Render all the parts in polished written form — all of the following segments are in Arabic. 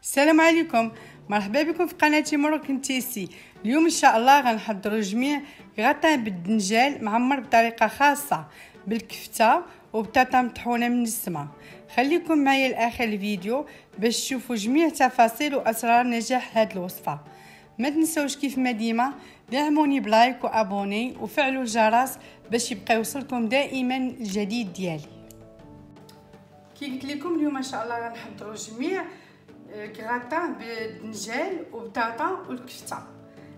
السلام عليكم، مرحبا بكم في قناتي مروكن تيسي. اليوم ان شاء الله غنحضروا جميع غطان بالدنجال معمر بطريقه خاصه بالكفته وبطاطا مطحونه من السما. خليكم معايا لاخر الفيديو باش تشوفوا جميع تفاصيل واسرار نجاح هذه الوصفه. ما تنسوش كيف ما ديما دعموني بلايك وابوني وفعلوا الجرس باش يبقى يوصلكم دائما الجديد ديالي. كي قلت لكم اليوم ان شاء الله غنحضروا جميع كغطان بالدنجال وبطاطا والكفته.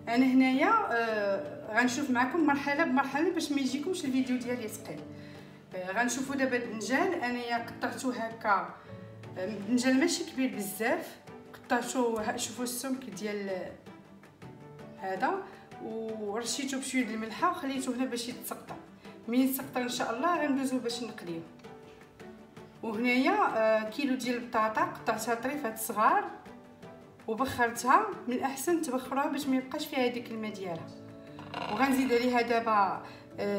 انا هنايا غنشوف معكم مرحله بمرحله باش ما يجيكمش الفيديو ديالي ثقيل. غنشوفوا دابا الدنجال انايا قطعته هكا، الدنجال ماشي كبير بزاف، قطعته شوفوا السمك ديال هذا ورشيته بشويه د الملحه وخليته هنا باش يتسقطر. من يتسقطر ان شاء الله غندوزو باش نقليوه. وهنايا كيلو ديال البطاطا قطعتها طريفات صغار وبخرتها، من الاحسن تبخروها باش ما يبقاش فيها هذيك الماء ديالها. وغنزيد عليها دابا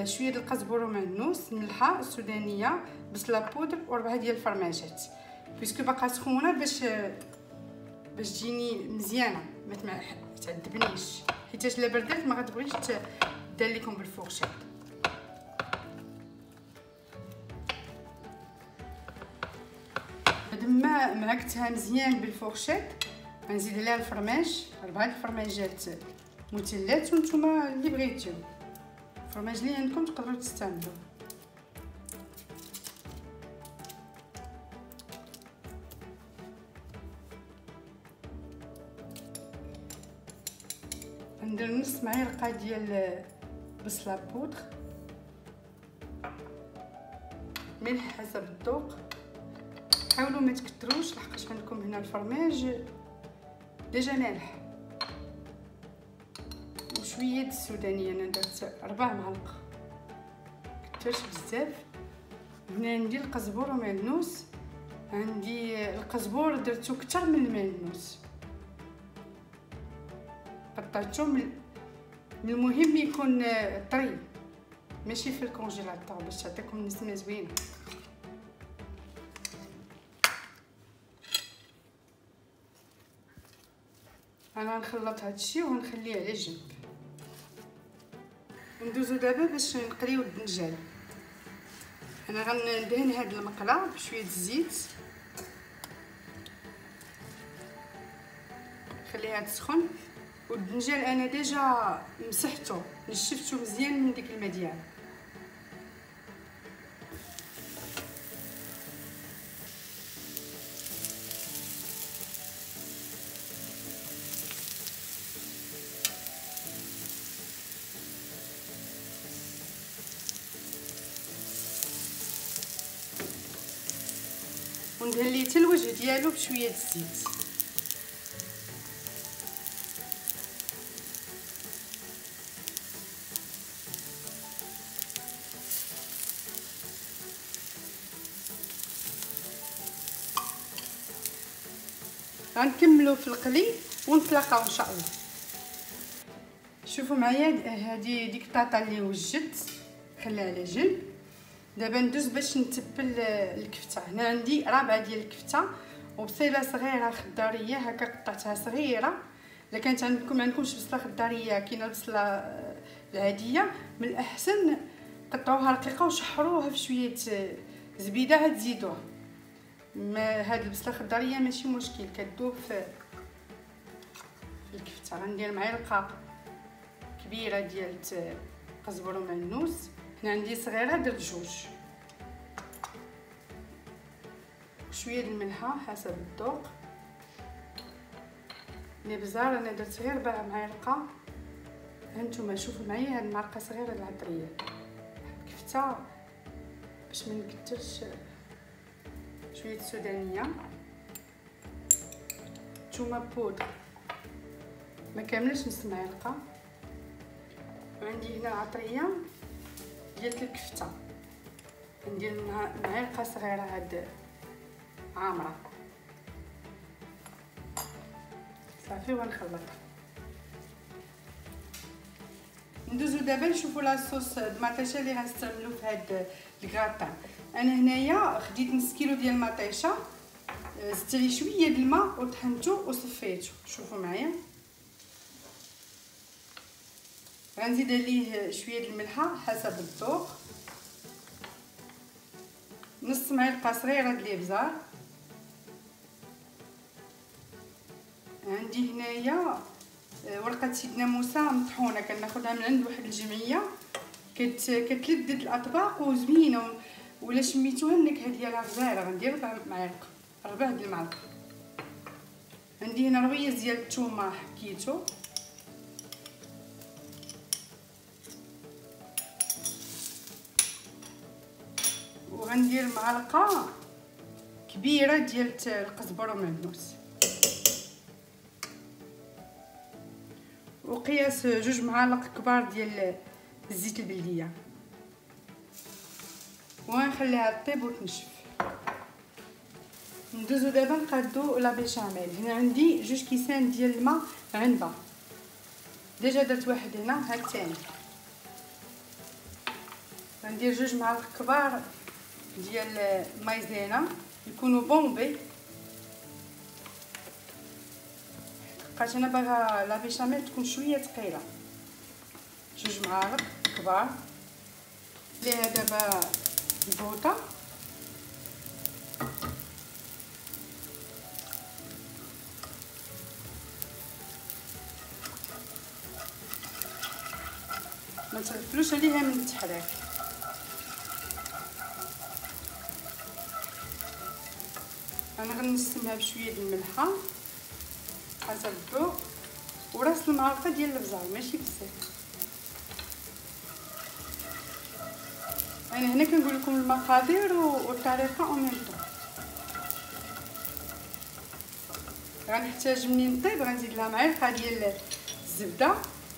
شويه ديال القزبر ومعدنوس، ملحه السودانيه، بصله بودر وربعه ديال الفرماجات، بيسكو باقا سخونه باش تجيني مزيانه ما تعذبنيش، حيت الا بردات ما غتبغيش دار لكم بالفورشيط. بعد ما معكتها مزيان بالفورشيط غنزيد عليها الفرماج، 4 الفرماجات مثلث، وانتم اللي بغيتو الفرماج اللي عندكم تقدروا تستعملوا. ندير نص معلقه ديال بصله بودر، ملح حسب الذوق، حاولوا ما تكتروش لحقاش عندكم هنا الفرماج ديجا مالح، وشويه السودانيه. انا درت 4 معالق، كترش بزاف. هنا عندي القزبر ومعدنوس، عندي القزبر درتو كتر من المعدنوس، قطعتو المهم يكون طري ماشي في الكونجيلاتور باش تعطيكم نسمه زوينه. انا غنخلط هادشي وغنخليه على جنب. ندوزو دابا باش نقليو الدنجال. انا غندهن هاد المقله بشويه الزيت، خليها تسخن. والدنجال انا ديجا مسحته نشفته مزيان من ديك الماء ديالو. وندهن ليه حتى الوجه ديالو بشويه الزيت. غنكملوا في القلي ونتلاقاو ان شاء الله. شوفوا معايا هذه ديك الطاطا اللي وجدت خليها على جنب. دابا ندوز باش نتبل الكفته. هنا عندي رابعه ديال الكفته وبصيله صغيره خضاريه هكا قطعتها صغيره. الا كانت عندكمش بصله خضاريه، كاينه البصله العاديه، من الاحسن قطعوها رقيقه وشحروها في شويه زبيده عاد تزيدوها. ما هاد البصله الخضاريه ماشي مشكل، كتذوب في الكفته. غندير معلقه كبيره ديال قزبر ومعدنوس، هنا عندي صغيره درت 2، شويه د الملحه حسب الذوق. الابزار انا درت غير 4 معالق. هانتوما شوفوا معايا هاد المعلقه صغيره العطريه الكفته باش ما نكثرش. شويه سودانيه، ثومه بودر ما كاملش نص معلقه. وعندي هنا عطريه ديال الكفته، ندير معلقه صغيره هاد عامره صافي ونخلطها. ندوزو دابا نشوفوا لاصوص المطيشه اللي غنستعملو في هاد الكراطان. انا هنايا خديت نص كيلو ديال المطيشه زدت ليه شويه د الماء وطحنته وصفيته. شوفوا معايا، غنزيد عليه شويه د الملحه حسب الذوق، نص معلقه صغيره د الابزار. عندي هنايا ورقه سيدنا موسى مطحونه، كناخذها من عند واحد الجمعيه كتلذذ الاطباق وزوينه، ولا شميتوها النكهه ديالها غزاله. غندير 4 معالق، 4 د المعلقه. عندي هنا رويز ديال الثومه حكيتو، وغندير معلقه كبيره ديال القزبر ومعدنوس، وقياس 2 معالق كبار ديال الزيت البلديه، ونخليها طيب وتنشف. ندوزو دابا نقادو لا بيشاميل. هنا عندي 2 كيسان ديال الماء عنبه، ديجا درت واحد هنا، ها الثاني. غندير 2 معالق كبار ديال مايزينا يكونوا بومبي، بقات انا باغا لا بيشاميل تكون شويه ثقيله. 2 معالق كبار ليها دابا البوطه، ما تغفلوش عليها من التحريك. انا غنسمها بشويه د الملحه حسب الذوق، وراس المعلقه ديال الابزار ماشي بزاف. انا هنا كنقول لكم المقادير والطريقه او ميم طون. غنحتاج منين طيب غنزيد لها معلقه ديال الزبده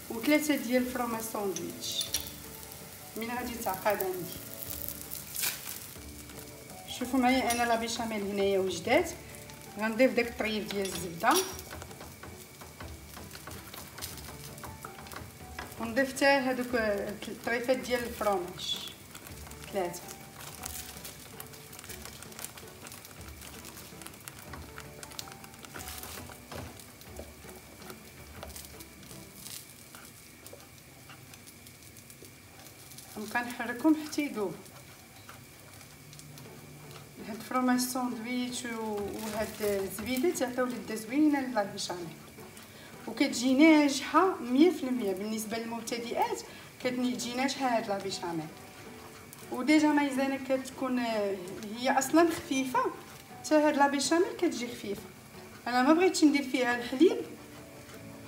و3 ديال الفرماج ساندويتش من غادي تعقد عندي. شوفوا معايا، انا لا بيشاميل هنايا وجدات. غنضيف داك الطريف ديال الزبده، ونضيف حتى هذوك الطريفات ديال الفرماج 3. نبقى نحركهم حتى يذوب. هاد الفرماج ساندويتش وهاد الزبيده تعطيو لذه زوينه للا بيشاميل، وكتجي ناجحه 100%. بالنسبه للمبتدئات كتجي ناجحه هاد لا بيشاميل. وديجا مايزانا كتكون هي اصلا خفيفه، حتى هاد لا بيشاميل كتجي خفيفه. انا ما بغيتش ندير فيها الحليب،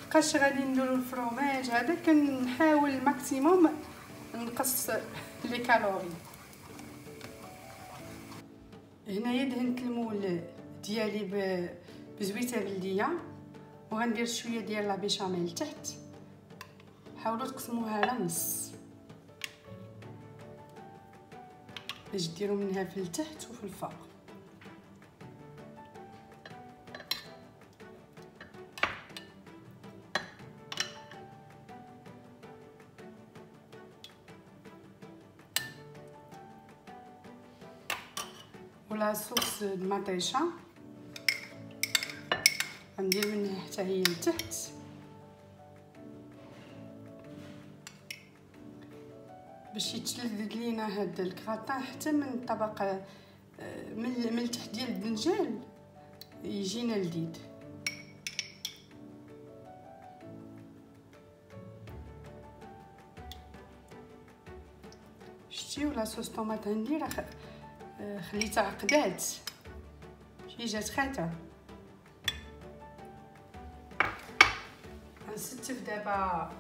بقاش غادي نديرو الفرماج هذا، كنحاول الماكسيموم نقص لي كالوري. هنايا دهنت المول ديالي بزويته بلديه، وغندير شويه ديال لا بيشاميل تحت. حاولوا تقسموها على نص باش ديروا منها في التحت وفي الفوق. ولا صوص المطيشه غندير منها حتى هي لتحت، باش يتلذذ لينا هاد الكراطان حتى من الطبق من التحت ديال الدنجال يجينا لذيذ. شتي ولا صوص طوماط عندي راه خليتها عقدات، شي جات خاطر. غنستف دابا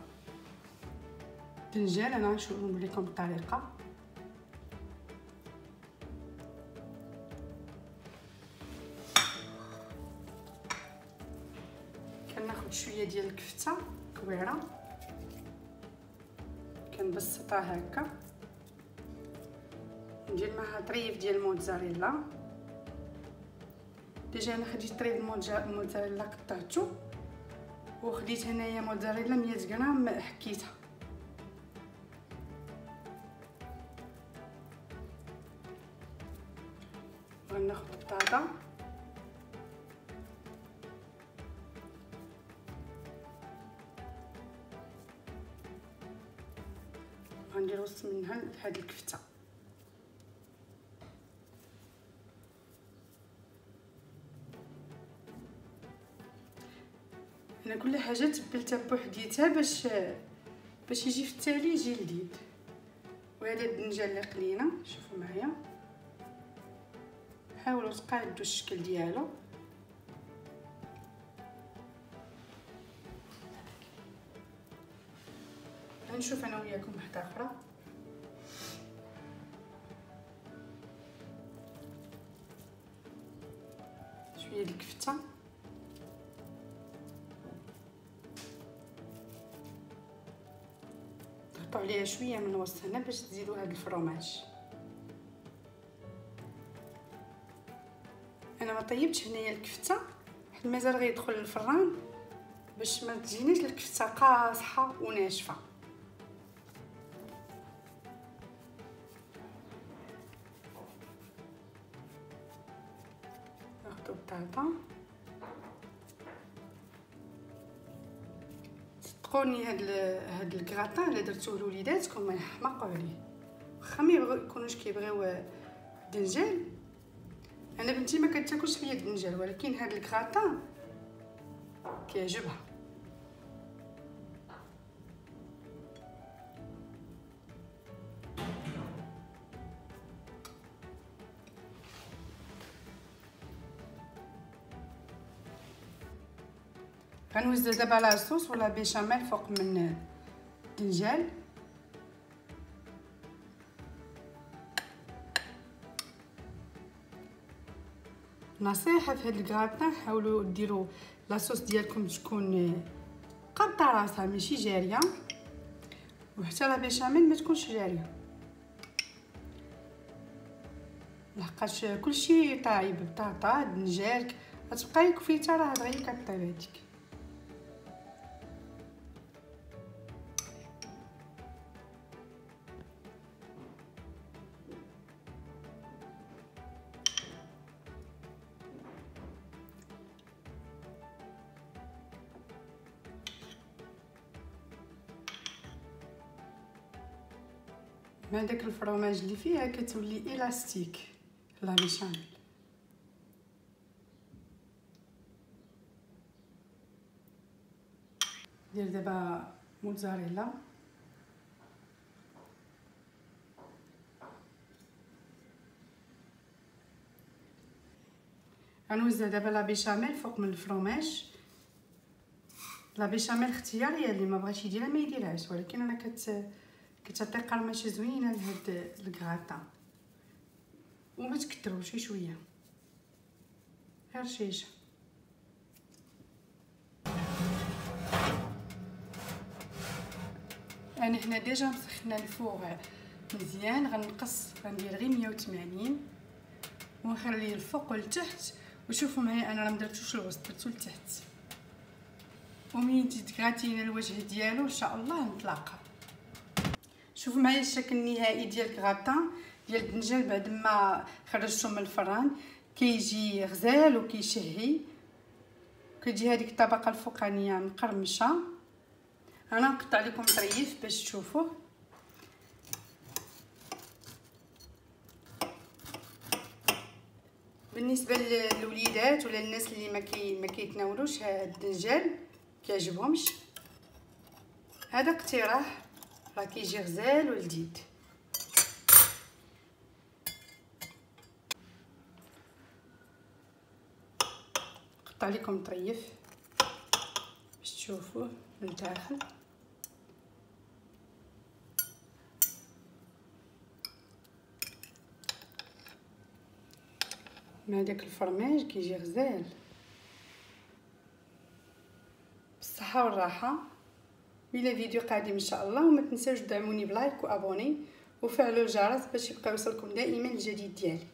الدنجال. انا نوري لكم الطريقه. كناخذ شويه ديال الكفته كبيره، كنبسطها هكا، ندير معها طريف ديال الموتزاريلا. ديجا انا خديت طريف الموتزاريلا قطعته، وخديت هنايا موتزاريلا 100 غرام حكيتها. غناخد بطاطا غندير وسط منها لهاد الكفته. انا كل حاجه تبلتها بوحديتها باش يجي في التالي يجي لذيذ. وهذا الدنجال اللي قلينا شوفوا معايا، حاولوا تقادوا الشكل ديالو. غنشوف انا وياكم واحده اخرى. شويه ديال الكفته، ضغطوا عليها شويه من الوسط هنا باش تزيدوا هذا الفرماج. انا ما طيبتش هنايا الكفته حيت مازال غيدخل الفران باش ما تجينيش الكفته قاصحه وناشفه. ناخذ البطاطا، صدقوني هاد الكراطان اللي درتوه لوليداتكم ما يحمقوا عليه، واخا ما يكونوش كيبغيو الدنجال. انا بنتي ما كتاكلش ليا الدنجال، ولكن هاد الكراطان كيعجبها. غنوزع دابا لاصوص ولا بيشاميل فوق من الدنجال. نصيحه في هاد الكراطان، حاولوا ديروا لاصوص ديالكم تكون قاطه راسها ماشي جاريه، وحتى لا بيشاميل ما تكونش جاريه، لحقاش كلشي طايب. بطاطا دنجال غتبقاي كفيته راه دغيا كطيب هذيك. مع داك الفرماج اللي فيها كتولي الاستيك لا بيشاميل. دير دابا موتزاريلا، غنوزع دابا لا بيشاميل فوق من الفرماج. لا بيشاميل اختياريه، اللي ما بغاش يديرها ما يديرهاش، ولكن انا كتعطي قرمشه زوينه لهاد الكراطان. وما تكتروش شويه، غير شيشه. انا هنا ديجا مسخنه الفوغ مزيان، غندير غير 180 ونخليه الفوق والتحت. وشوفوا معايا انا راه مدرتوش الوسط، درتو لتحت. ومين تغاتينا الوجه ديالو ان شاء الله نتلاقى. شوفوا معايا الشكل النهائي ديال الكراطان ديال الدنجال بعد ما خرجته من الفران. كيجي غزال وكيشهي، كتجي هذيك الطبقه الفوقانيه مقرمشه. انا نقطع لكم طريف باش تشوفوه. بالنسبه للوليدات ولا الناس اللي ما كيتناولوش هذا الدنجال كيعجبهمش، هذا اقتراح، راه كيجي غزال ولذيذ. نقطع لكم طريف باش تشوفوه من الداخل. مع داك الفرماج كيجي غزال. بالصحه والراحه، الى فيديو قادم ان شاء الله. وما تنساوش تدعموني بلايك وابوني وفعلوا الجرس باش يبقى يوصلكم دائما الجديد ديالي.